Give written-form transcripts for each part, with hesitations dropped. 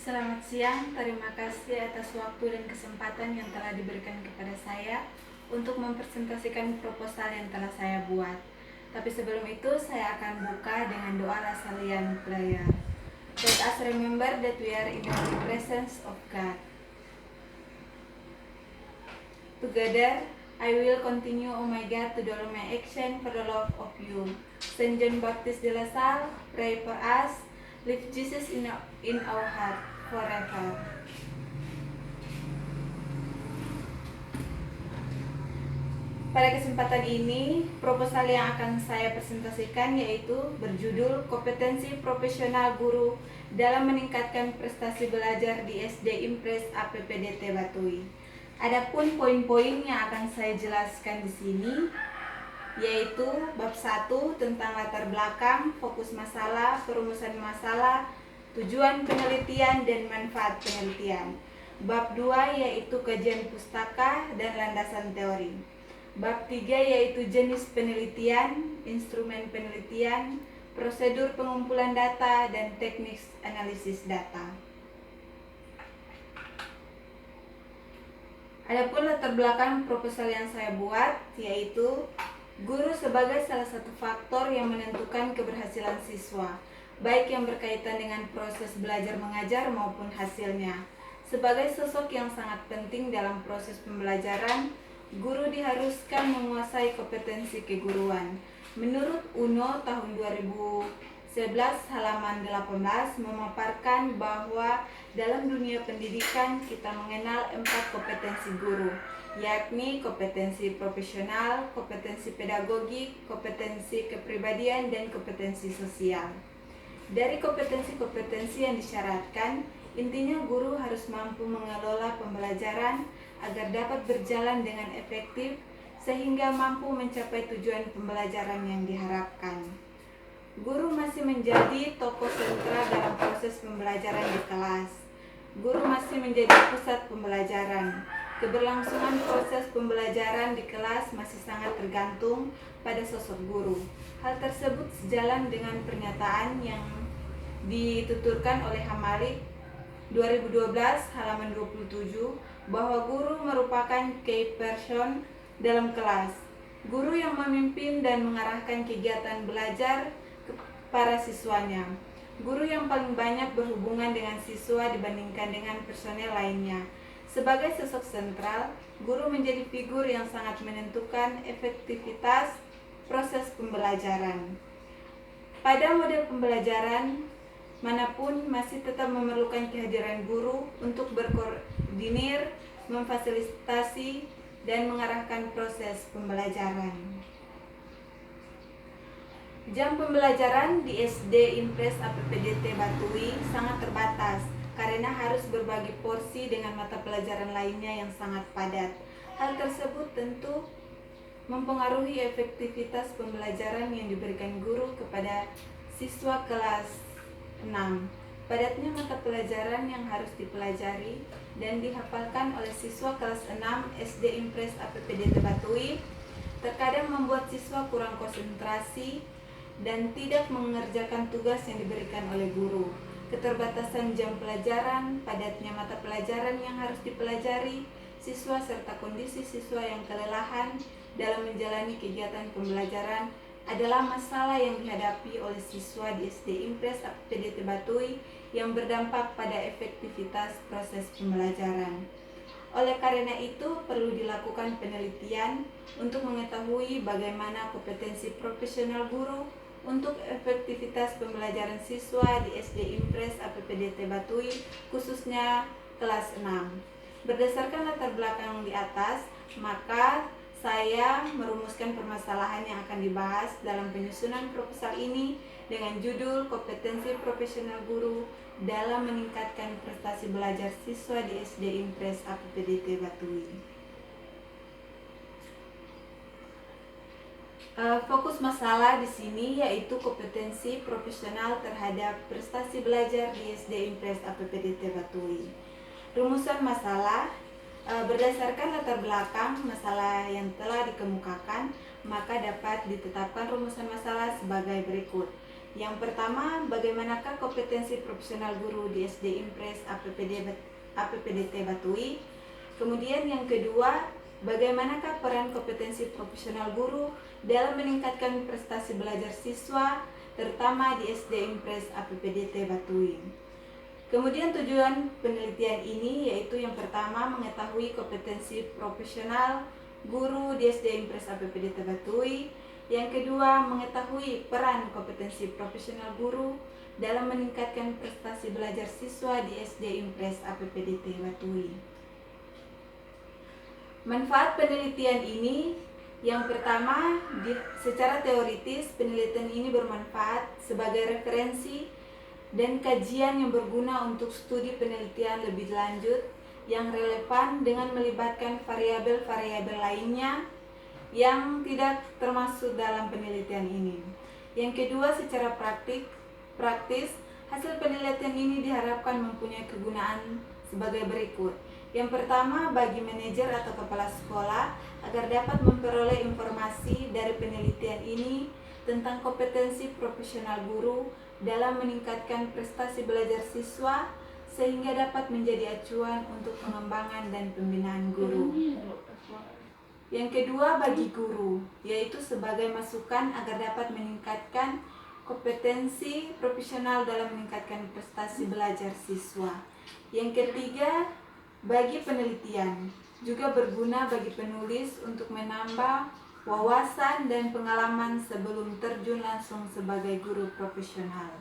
Selamat siang, terima kasih atas waktu dan kesempatan yang telah diberikan kepada saya untuk mempresentasikan proposal yang telah saya buat. Tapi sebelum itu, saya akan buka dengan doa Lasallian Prayer. Let us remember that we are in the presence of God. Together, I will continue, oh my God, to do all my action for the love of you. Saint John Baptist de La Salle, pray for us. Live Jesus in our heart forever. Pada kesempatan ini, proposal yang akan saya presentasikan yaitu berjudul Kompetensi Profesional Guru dalam Meningkatkan Prestasi Belajar di SD Impres APPDT Batui. Adapun poin-poin yang akan saya jelaskan di sini yaitu bab 1 tentang latar belakang, fokus masalah, perumusan masalah, tujuan penelitian dan manfaat penelitian. Bab 2 yaitu kajian pustaka dan landasan teori. Bab 3 yaitu jenis penelitian, instrumen penelitian, prosedur pengumpulan data dan teknik analisis data. Adapun latar belakang proposal yang saya buat yaitu guru sebagai salah satu faktor yang menentukan keberhasilan siswa, baik yang berkaitan dengan proses belajar mengajar maupun hasilnya. Sebagai sosok yang sangat penting dalam proses pembelajaran, guru diharuskan menguasai kompetensi keguruan. Menurut UNO tahun 2011 halaman 18 memaparkan bahwa dalam dunia pendidikan kita mengenal 4 kompetensi guru, yakni kompetensi profesional, kompetensi pedagogik, kompetensi kepribadian, dan kompetensi sosial. Dari kompetensi-kompetensi yang disyaratkan, intinya guru harus mampu mengelola pembelajaran agar dapat berjalan dengan efektif sehingga mampu mencapai tujuan pembelajaran yang diharapkan. Guru masih menjadi tokoh sentral dalam proses pembelajaran di kelas. Guru masih menjadi pusat pembelajaran. Keberlangsungan proses pembelajaran di kelas masih sangat tergantung pada sosok guru. Hal tersebut sejalan dengan pernyataan yang dituturkan oleh Hamalik 2012 halaman 27 bahwa guru merupakan key person dalam kelas. Guru yang memimpin dan mengarahkan kegiatan belajar para siswanya. Guru yang paling banyak berhubungan dengan siswa dibandingkan dengan personel lainnya. Sebagai sosok sentral, guru menjadi figur yang sangat menentukan efektivitas proses pembelajaran. Pada model pembelajaran manapun masih tetap memerlukan kehadiran guru untuk berkoordinir, memfasilitasi, dan mengarahkan proses pembelajaran. Jam pembelajaran di SD Impres APPDT Batui sangat terbatas karena harus berbagi porsi dengan mata pelajaran lainnya yang sangat padat. Hal tersebut tentu mempengaruhi efektivitas pembelajaran yang diberikan guru kepada siswa kelas 6. Padatnya mata pelajaran yang harus dipelajari dan dihafalkan oleh siswa kelas 6 SD Impres APPDT Batui terkadang membuat siswa kurang konsentrasi dan tidak mengerjakan tugas yang diberikan oleh guru. Keterbatasan jam pelajaran, padatnya mata pelajaran yang harus dipelajari siswa, serta kondisi siswa yang kelelahan dalam menjalani kegiatan pembelajaran adalah masalah yang dihadapi oleh siswa di SD Impres APPDT Batui yang berdampak pada efektivitas proses pembelajaran. Oleh karena itu, perlu dilakukan penelitian untuk mengetahui bagaimana kompetensi profesional guru untuk efektivitas pembelajaran siswa di SD Impres APPDT Batui, khususnya kelas 6. Berdasarkan latar belakang di atas, maka saya merumuskan permasalahan yang akan dibahas dalam penyusunan proposal ini dengan judul Kompetensi Profesional Guru dalam Meningkatkan Prestasi Belajar Siswa di SD Impres APPDT Batui. Fokus masalah di sini yaitu kompetensi profesional terhadap prestasi belajar di SD Impres APPDT Batui. Rumusan masalah berdasarkan latar belakang masalah yang telah dikemukakan, maka dapat ditetapkan rumusan masalah sebagai berikut. Yang pertama, bagaimanakah kompetensi profesional guru di SD Impres APPDT Batui. Kemudian yang kedua, bagaimanakah peran kompetensi profesional guru dalam meningkatkan prestasi belajar siswa, terutama di SD Impres APPDT Batui. Kemudian tujuan penelitian ini yaitu yang pertama, mengetahui kompetensi profesional guru di SD Impres APPDT Batui. Yang kedua, mengetahui peran kompetensi profesional guru dalam meningkatkan prestasi belajar siswa di SD Impres APPDT Batui. Manfaat penelitian ini, yang pertama, secara teoritis penelitian ini bermanfaat sebagai referensi dan kajian yang berguna untuk studi penelitian lebih lanjut yang relevan dengan melibatkan variabel-variabel lainnya yang tidak termasuk dalam penelitian ini. Yang kedua, secara praktis, hasil penelitian ini diharapkan mempunyai kegunaan sebagai berikut. Yang pertama, bagi manajer atau kepala sekolah agar dapat memperoleh informasi dari penelitian ini tentang kompetensi profesional guru dalam meningkatkan prestasi belajar siswa sehingga dapat menjadi acuan untuk pengembangan dan pembinaan guru. Yang kedua, bagi guru, yaitu sebagai masukan agar dapat meningkatkan kompetensi profesional dalam meningkatkan prestasi belajar siswa. Yang ketiga, bagi penelitian, juga berguna bagi penulis untuk menambah wawasan dan pengalaman sebelum terjun langsung sebagai guru profesional.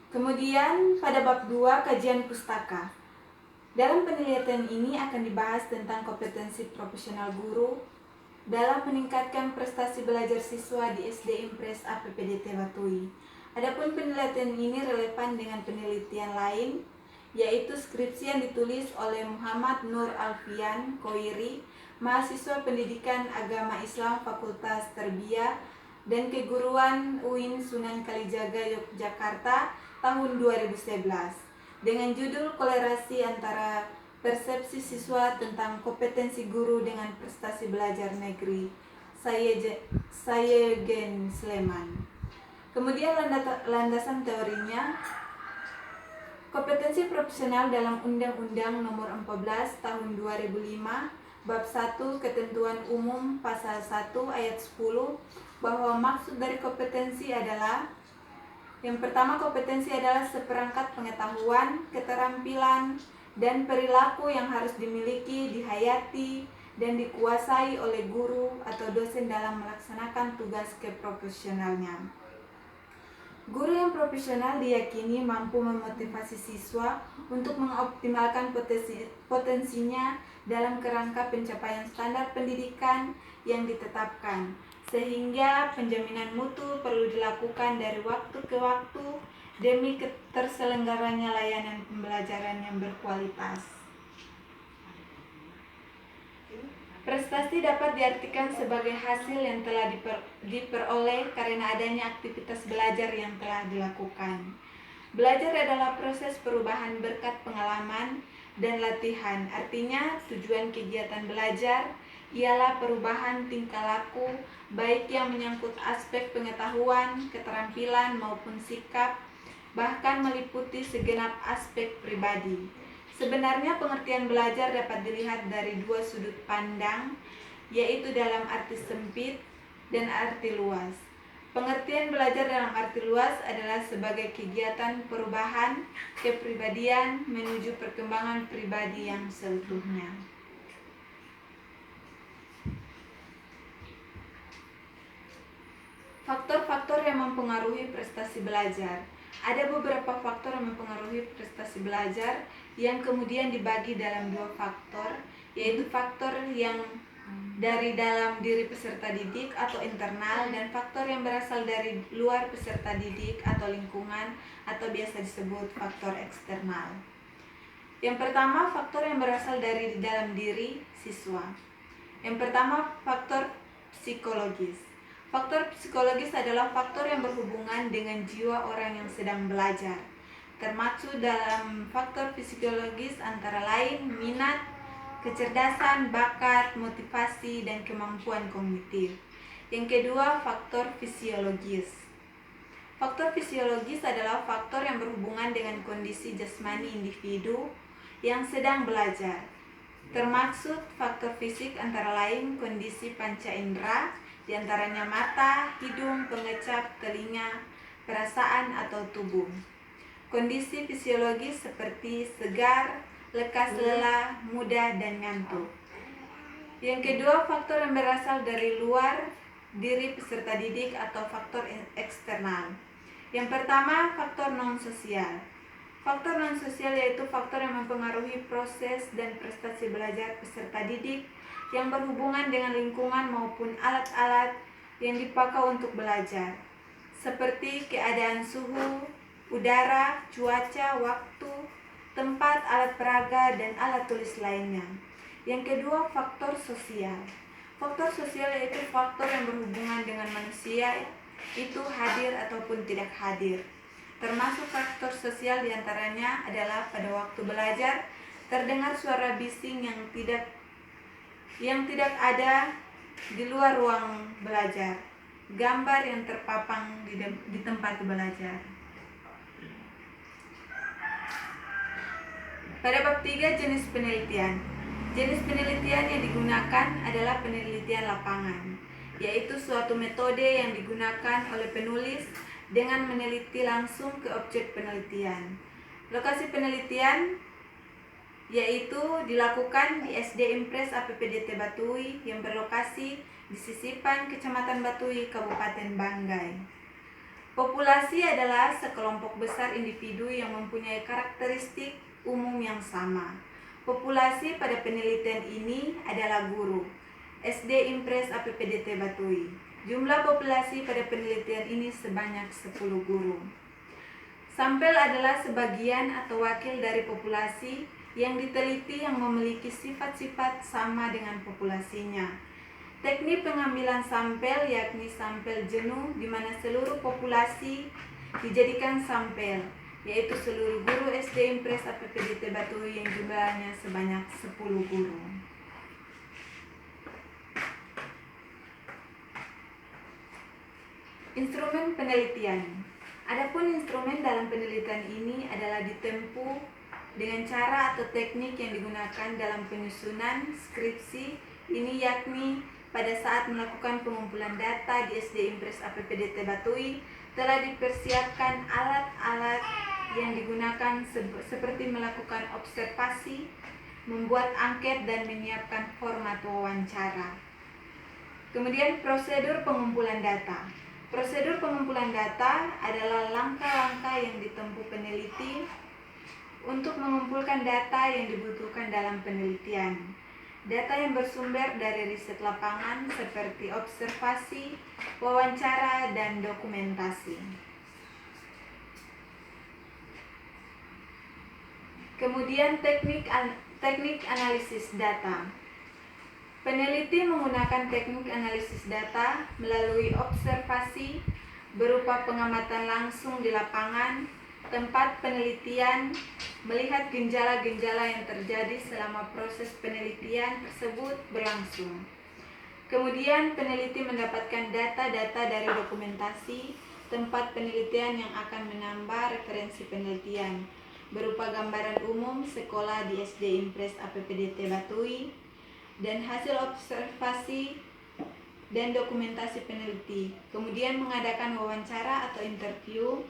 Kemudian pada bab 2, kajian pustaka. Dalam penelitian ini akan dibahas tentang kompetensi profesional guru dalam meningkatkan prestasi belajar siswa di SD Impres APPDT Batui. Adapun penelitian ini relevan dengan penelitian lain, yaitu skripsi yang ditulis oleh Muhammad Nur Alfian Koiri, mahasiswa Pendidikan Agama Islam Fakultas Tarbiyah dan Keguruan UIN Sunan Kalijaga Yogyakarta tahun 2011 dengan judul Kolerasi antara persepsi siswa tentang kompetensi guru dengan prestasi belajar negeri Sayegen Sleman. Kemudian landasan teorinya, kompetensi profesional dalam Undang-Undang Nomor 14 Tahun 2005 Bab 1 Ketentuan Umum Pasal 1 Ayat 10 bahwa maksud dari kompetensi adalah yang pertama, kompetensi adalah seperangkat pengetahuan, keterampilan, dan perilaku yang harus dimiliki, dihayati, dan dikuasai oleh guru atau dosen dalam melaksanakan tugas keprofesionalnya. Guru yang profesional diyakini mampu memotivasi siswa untuk mengoptimalkan potensinya dalam kerangka pencapaian standar pendidikan yang ditetapkan, sehingga penjaminan mutu perlu dilakukan dari waktu ke waktu demi terselenggaranya layanan pembelajaran yang berkualitas. Prestasi dapat diartikan sebagai hasil yang telah diperoleh karena adanya aktivitas belajar yang telah dilakukan. Belajar adalah proses perubahan berkat pengalaman dan latihan. Artinya, tujuan kegiatan belajar ialah perubahan tingkah laku, baik yang menyangkut aspek pengetahuan, keterampilan maupun sikap, bahkan meliputi segenap aspek pribadi. Sebenarnya pengertian belajar dapat dilihat dari dua sudut pandang, yaitu dalam arti sempit dan arti luas. Pengertian belajar dalam arti luas adalah sebagai kegiatan perubahan kepribadian menuju perkembangan pribadi yang seutuhnya. Faktor-faktor yang mempengaruhi prestasi belajar. Ada beberapa faktor yang mempengaruhi prestasi belajar yang kemudian dibagi dalam dua faktor, yaitu faktor yang dari dalam diri peserta didik atau internal dan faktor yang berasal dari luar peserta didik atau lingkungan atau biasa disebut faktor eksternal. Yang pertama, faktor yang berasal dari dalam diri siswa. Yang pertama, faktor psikologis. Faktor psikologis adalah faktor yang berhubungan dengan jiwa orang yang sedang belajar. Termasuk dalam faktor psikologis antara lain minat, kecerdasan, bakat, motivasi, dan kemampuan kognitif. Yang kedua, faktor fisiologis. Faktor fisiologis adalah faktor yang berhubungan dengan kondisi jasmani individu yang sedang belajar. Termaksud faktor fisik antara lain kondisi panca indera, diantaranya mata, hidung, pengecap, telinga, perasaan atau tubuh. Kondisi fisiologis seperti segar, lekas lelah, mudah, dan ngantuk. Yang kedua, faktor yang berasal dari luar diri peserta didik atau faktor eksternal. Yang pertama, faktor non-sosial. Faktor non-sosial yaitu faktor yang mempengaruhi proses dan prestasi belajar peserta didik yang berhubungan dengan lingkungan maupun alat-alat yang dipakai untuk belajar, seperti keadaan suhu, udara, cuaca, waktu, tempat, alat peraga, dan alat tulis lainnya. Yang kedua, faktor sosial. Faktor sosial yaitu faktor yang berhubungan dengan manusia, itu hadir ataupun tidak hadir. Termasuk faktor sosial diantaranya adalah pada waktu belajar terdengar suara bising yang tidak ada di luar ruang belajar, gambar yang terpapang di tempat belajar. Pada bab 3, jenis penelitian. Jenis penelitian yang digunakan adalah penelitian lapangan, yaitu suatu metode yang digunakan oleh penulis dengan meneliti langsung ke objek penelitian. Lokasi penelitian yaitu dilakukan di SD Impres APPDT Batui yang berlokasi di Sisipan, Kecamatan Batui, Kabupaten Banggai. Populasi adalah sekelompok besar individu yang mempunyai karakteristik umum yang sama. Populasi pada penelitian ini adalah guru. SD Impres APPDT Batui. Jumlah populasi pada penelitian ini sebanyak 10 guru. Sampel adalah sebagian atau wakil dari populasi yang diteliti yang memiliki sifat-sifat sama dengan populasinya. Teknik pengambilan sampel yakni sampel jenuh di mana seluruh populasi dijadikan sampel, yaitu seluruh guru SD Impres APPDT Batui yang jumlahnya sebanyak 10 guru. Instrumen penelitian. Adapun instrumen dalam penelitian ini adalah ditempuh dengan cara atau teknik yang digunakan dalam penyusunan skripsi ini, yakni pada saat melakukan pengumpulan data di SD Impres APPDT Batui telah dipersiapkan alat-alat yang digunakan seperti melakukan observasi, membuat angket, dan menyiapkan format wawancara. Kemudian prosedur pengumpulan data. Prosedur pengumpulan data adalah langkah-langkah yang ditempuh peneliti untuk mengumpulkan data yang dibutuhkan dalam penelitian. Data yang bersumber dari riset lapangan seperti observasi, wawancara, dan dokumentasi. Kemudian teknik analisis data. Peneliti menggunakan teknik analisis data melalui observasi berupa pengamatan langsung di lapangan, tempat penelitian, melihat gejala-gejala yang terjadi selama proses penelitian tersebut berlangsung. Kemudian peneliti mendapatkan data-data dari dokumentasi tempat penelitian yang akan menambah referensi penelitian, berupa gambaran umum sekolah di SD Impres APPDT Batui, dan hasil observasi dan dokumentasi peneliti. Kemudian mengadakan wawancara atau interview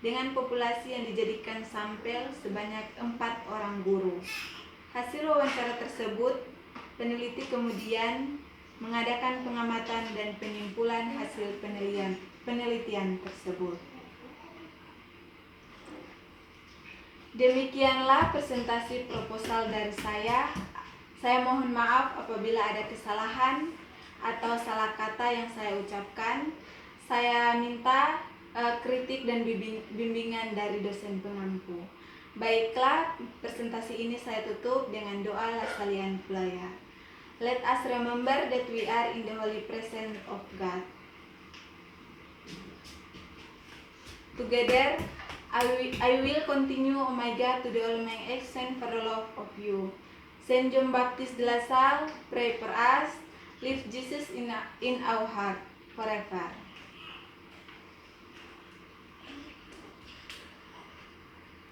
dengan populasi yang dijadikan sampel sebanyak 4 orang guru. Hasil wawancara tersebut, peneliti kemudian mengadakan pengamatan dan penyimpulan hasil penelitian tersebut. Demikianlah presentasi proposal dari saya. Saya mohon maaf apabila ada kesalahan atau salah kata yang saya ucapkan. Saya minta kritik dan bimbingan dari dosen pengampu. Baiklah, presentasi ini saya tutup dengan doa Lasalian Pelaya. Let us remember that we are in the holy presence of God. Together, I will continue, oh my God, to do all my action for the love of you. Saint John Baptist de La Salle, pray for us. Live Jesus in our heart forever.